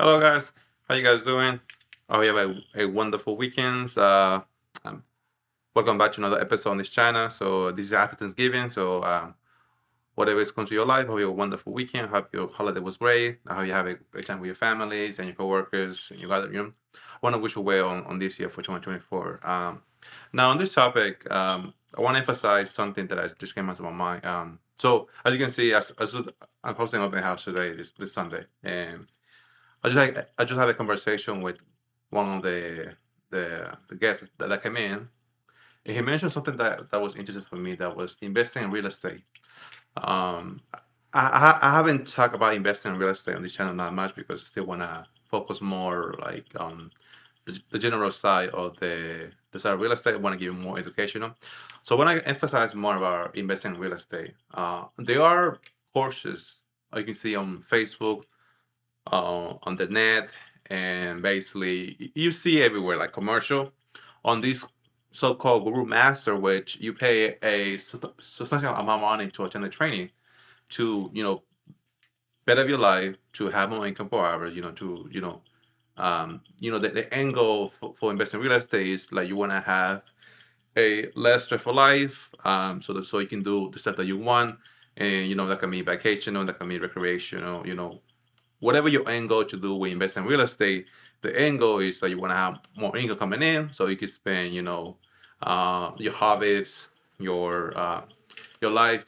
Hello, guys. How you guys doing? I hope you have a wonderful weekend. Um, Welcome back to another episode on this channel. So this is after Thanksgiving. So whatever is going to your life, hope you have a wonderful weekend. Hope your holiday was great. I hope you have a great time with your families and your coworkers and you got I want to wish you well on this year for 2024. Now on this topic, I want to emphasize something that just came onto my mind. So as you can see, I'm hosting open house today, this Sunday, and I just had a conversation with one of the guests that came in, and he mentioned something that was interesting for me. That was investing in real estate. Um, I haven't talked about investing in real estate on this channel not much because I still want to focus more like on the general side of the side of real estate. I want to give you more educational. So when I emphasize more about investing in real estate, there are courses you can see on Facebook, on the net, and basically you see everywhere like commercial on this so-called guru master, which you pay a substantial amount of money to attend the training to better your life, to have more income per hour, to the end goal for investing in real estate is like you want to have a less stressful life, so you can do the stuff that you want, and that can be vacational, that can be recreational, whatever your end goal to do when you invest in real estate, the end goal is that you want to have more income coming in so you can spend, your hobbies, your life,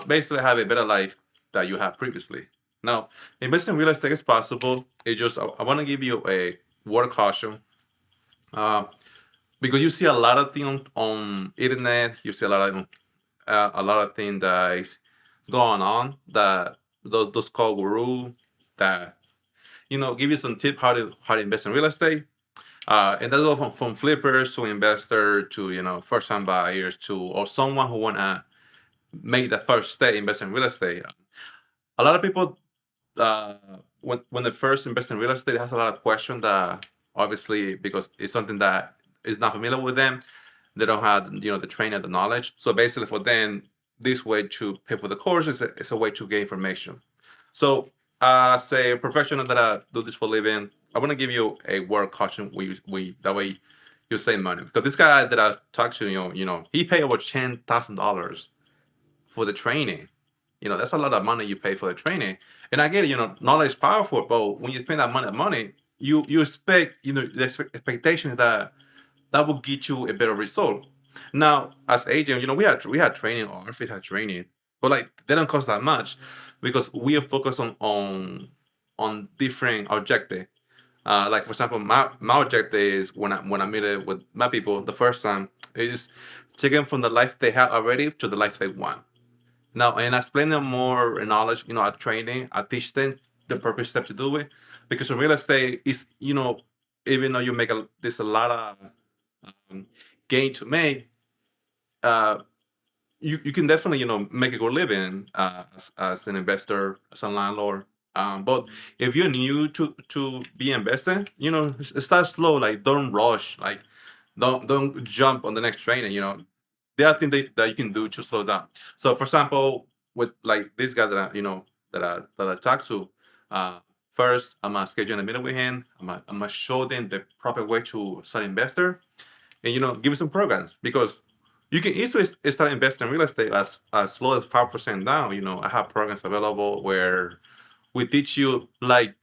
basically have a better life that you had previously. Now, investing in real estate is possible. It just I want to give you a word of caution. Uh, because you see a lot of things on internet, you see a lot of things that is going on that those called guru that give you some tip how to invest in real estate. And that's all from flippers to investor to first time buyers to or someone who wanna make the first step invest in real estate. A lot of people uh, when they first invest in real estate has a lot of questions that obviously because it's something that is not familiar with them. They don't have the training, the knowledge. So basically for them, this way to pay for the course is a way to get information. So, say a professional that I do this for a living, I want to give you a word caution. We that way you save money because this guy that I talked to, he paid over $10,000 for the training. That's a lot of money you pay for the training. And I get it. Knowledge is powerful, but when you spend that money, you expect the expectation is that that will get you a better result. Now, as agent, we had training or our fit had training, but like they don't cost that much because we are focused on different objective. Like for example, my objective is when I meet it with my people the first time is take them from the life they have already to the life they want. Now, and I explain them more in knowledge. I training, I teach them the purpose step to do it because in real estate is even though you make there's a lot of um, gain to make, uh, you can definitely make a good living as an investor, as a landlord. But if you're new to be investing, start slow. Like don't rush. Like don't jump on the next train. There are things that you can do to slow down. So for example, with like this guy that I talked to, uh, first I'm gonna schedule a meeting with him. I'm gonna show them the proper way to start investor and give you some programs because you can easily start investing in real estate as low as 5% down. I have programs available where we teach you like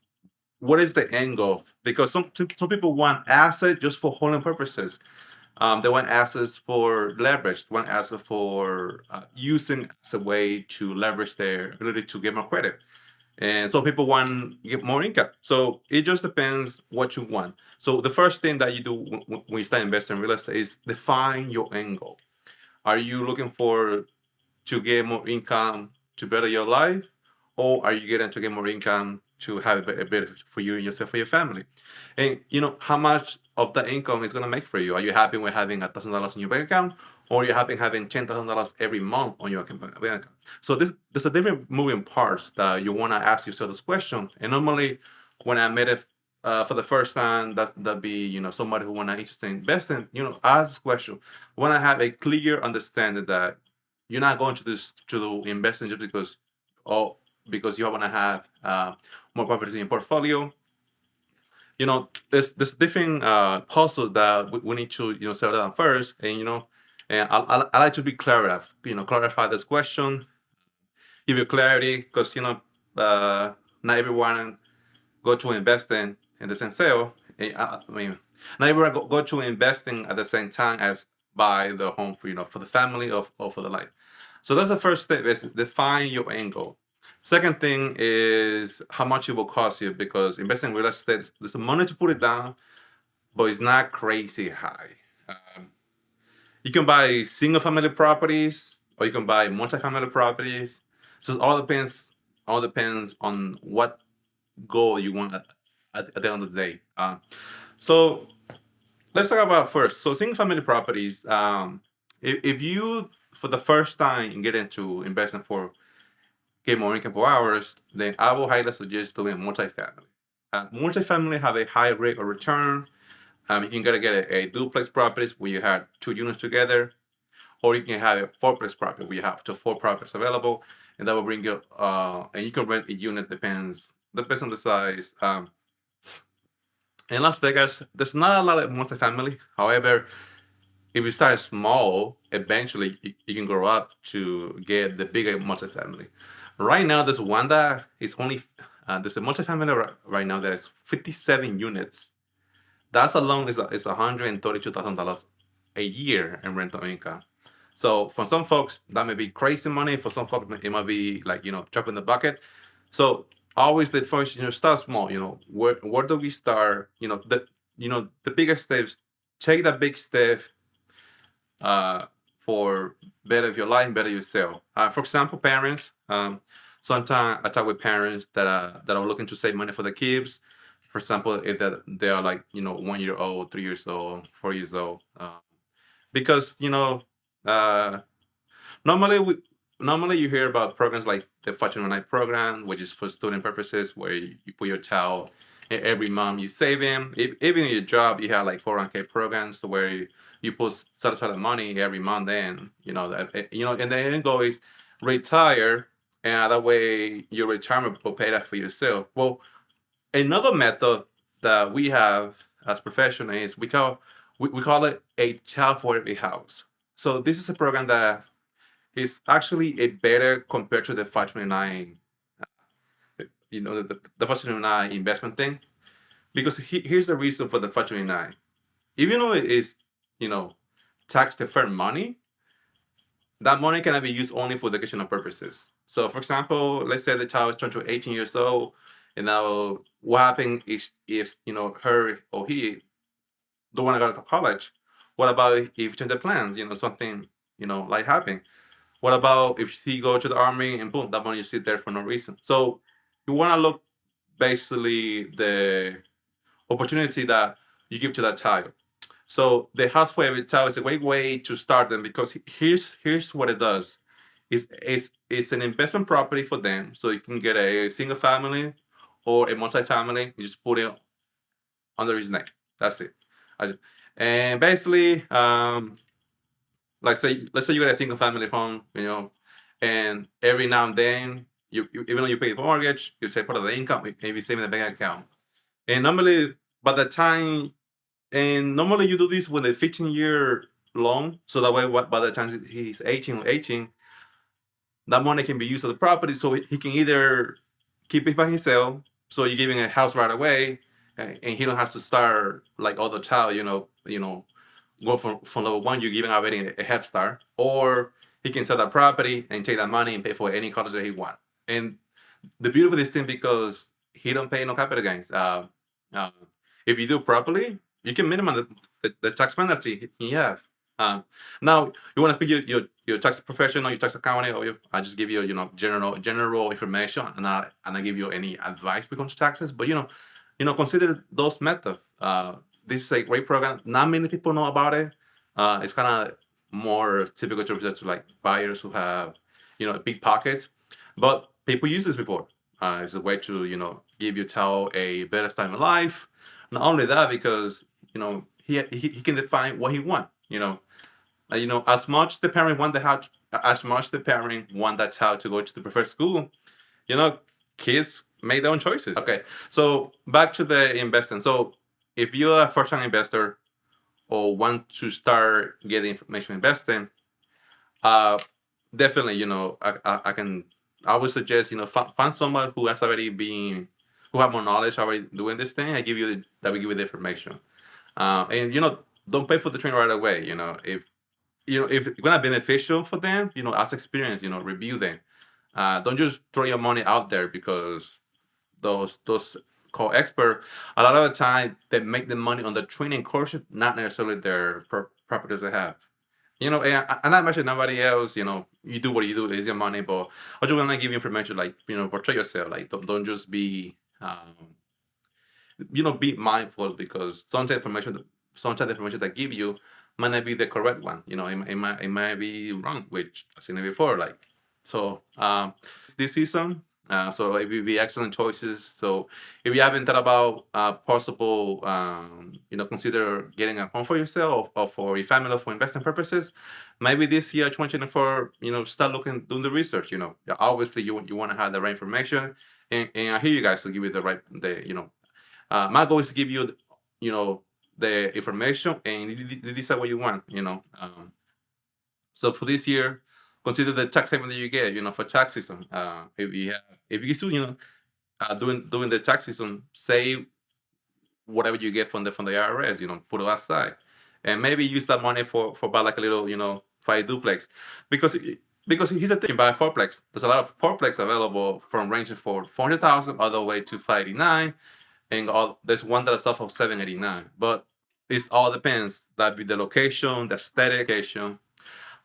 what is the end goal because some people want assets just for holding purposes. They want assets for leverage, want assets for using as a way to leverage their ability to get more credit. And so people want to get more income. So it just depends what you want. So the first thing that you do when you start investing in real estate is define your end goal. Are you looking for to get more income to better your life, or are you getting to get more income to have a better for you and yourself for your family? And how much of that income is going to make for you? Are you happy with having $1,000 in your bank account, or are you happy having $10,000 every month on your bank account? So there's a different moving parts that you want to ask yourself this question. And normally, when I met it for the first time, that be somebody who want to interested in investing. Ask this question. Want to have a clear understanding that you're not going to investing just because oh because you want to have more properties in your portfolio. there's different puzzles that we need to settle down first, and and I like to be clarify this question, give you clarity, because not everyone go to investing in the same sale. I mean, not everyone go to investing at the same time as buy the home for for the family or for the life. So that's the first step, is define your end goal. Second thing is how much it will cost you, because investing in real estate, there's some money to put it down, but it's not crazy high. Um, you can buy single family properties or you can buy multi-family properties. So it all depends on what goal you want at the end of the day. So let's talk about first. So single family properties. If you for the first time get into investing for get more income per hours, then I will highly suggest doing multifamily. Multifamily have a high rate of return. You can get a duplex properties where you have two units together, or you can have a fourplex property where you have two four properties available, and that will bring you. And you can rent a unit, depends on the size. In Las Vegas, there's not a lot of multifamily. However, if you start small, eventually you can grow up to get the bigger multifamily. Right now, there's one that is only there's a multifamily right now that is 57 units. That's alone is $132,000 a year in rental income. So for some folks, that may be crazy money. For some folks, it might be like drop in the bucket. So always the first, start small. Where do we start? The biggest steps. Take that big step uh, for better of your life, better yourself. For example, parents. Sometimes I talk with parents that are looking to save money for the kids. For example, if they are like 1 year old, 3 years old, 4 years old, because uh, normally normally you hear about programs like the Fortune Night program, which is for student purposes, where you put your child every month you save him. Even in your job, you have like 401k programs where you put set aside the money every month. Then and the end goal is retire, and that way your retirement will pay that for yourself. Well, another method that we have as professionals is we call it a child for every house. So this is a program that is actually a better compared to the 529, the 529 investment thing. Because here's the reason for the 529. Even though it is, you know, tax deferred money, that money cannot be used only for educational purposes. So, for example, let's say the child is turned to 18 years old, and now what happens is if her or he don't want to go to college. What about if you change the plans? Something like happen. What about if he go to the army and boom, that money is sit there for no reason? So you want to look basically the opportunity that you give to that child. So the house for every child is a great way to start them, because here's what it does. It's an investment property for them, so you can get a single family or a multi-family. You just put it under his neck. That's it. And basically, let's say you get a single family home, and every now and then, even though you pay the mortgage, you take part of the income, maybe save in the bank account. And normally, by the time, and normally you do this with a 15-year loan, so that way, by the time he's 18 or 18, that money can be used as a property, so he can either keep it by himself, so you're giving a house right away, and he don't have to start like other child, go from level one, you're giving already a head start, or he can sell that property and take that money and pay for any college that he want. And the beauty of this thing, because he don't pay no capital gains. Uh, if you do properly, you can minimize the tax penalty he have. Now you want to pick your tax professional, your tax accountant, or I just give you general information, and I give you any advice when it comes to taxes. But consider those methods. This is a great program. Not many people know about it. It's kind of more typical to reserve to like buyers who have big pockets, but people use this before. It's a way to give your child a better start in life. Not only that, because he can define what he want. As much the parent want as much the parent want that child to go to the preferred school. You know, kids make their own choices. Okay, so back to the investing. So if you're a first-time investor or want to start getting information investing, uh, definitely, I would suggest, find someone who has already been, who have more knowledge already doing this thing. That will give you the information. And don't pay for the train right away. If it's gonna beneficial for them, as experience, review them. Don't just throw your money out there because those called expert, a lot of the time they make the money on the training courses, not necessarily their properties they have. And I imagine nobody else, you do what you do, is your money, but I just want to give you information, like, portray yourself, like, don't just be, be mindful, because sometimes the information that give you might not be the correct one. It might be wrong, which I've seen it before. Like, so this season, so it will be excellent choices. So if you haven't thought about possible, consider getting a home for yourself or for your family or for investing purposes, maybe this year 2024, start looking, doing the research. Yeah, obviously you want to have the right information, and I hear you guys to give you my goal is to give you, the information, and you decide what you want. So for this year, consider the tax saving that you get. For tax season. If you still, doing the tax season, save whatever you get from the IRS. Put it aside, and maybe use that money for buy like a little, for a duplex, because. Because here's the thing, you buy a fourplex. There's a lot of fourplex available, from ranging for 400,000 all the way to 589, and there's one that is off of 789. But it all depends. That be the location, the aesthetic location.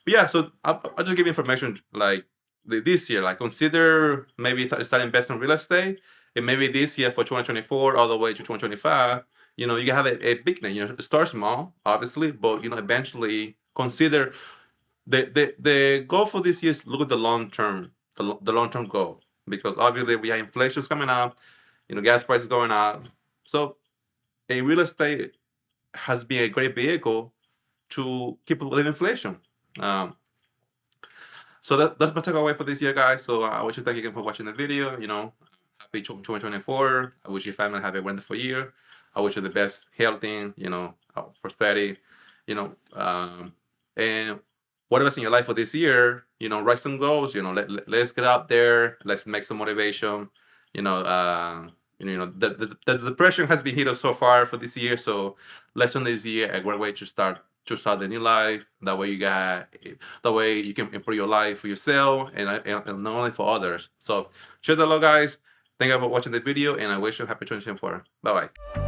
But yeah, so I'll just give you information, like, this year. Like, consider maybe start investing in real estate, and maybe this year for 2024 all the way to 2025. You can have a big name. Start small, obviously, but eventually consider the goal for this year is look at the long term, the long term goal, because obviously we have inflation's coming up, gas prices going up. So a real estate has been a great vehicle to keep up with inflation. Um, so that's my takeaway for this year, guys. So I wish you thank you again for watching the video. Happy 2024. I wish your family have a wonderful year. I wish you the best health, prosperity, and whatever's in your life for this year, write some goals. Let's get out there. Let's make some motivation. The depression has been hit us so far for this year. So let's turn this year a great way to start the new life. That way you can improve your life for yourself, and not only for others. So share the love, guys. Thank you for watching the video, and I wish you a happy 2024. Bye bye.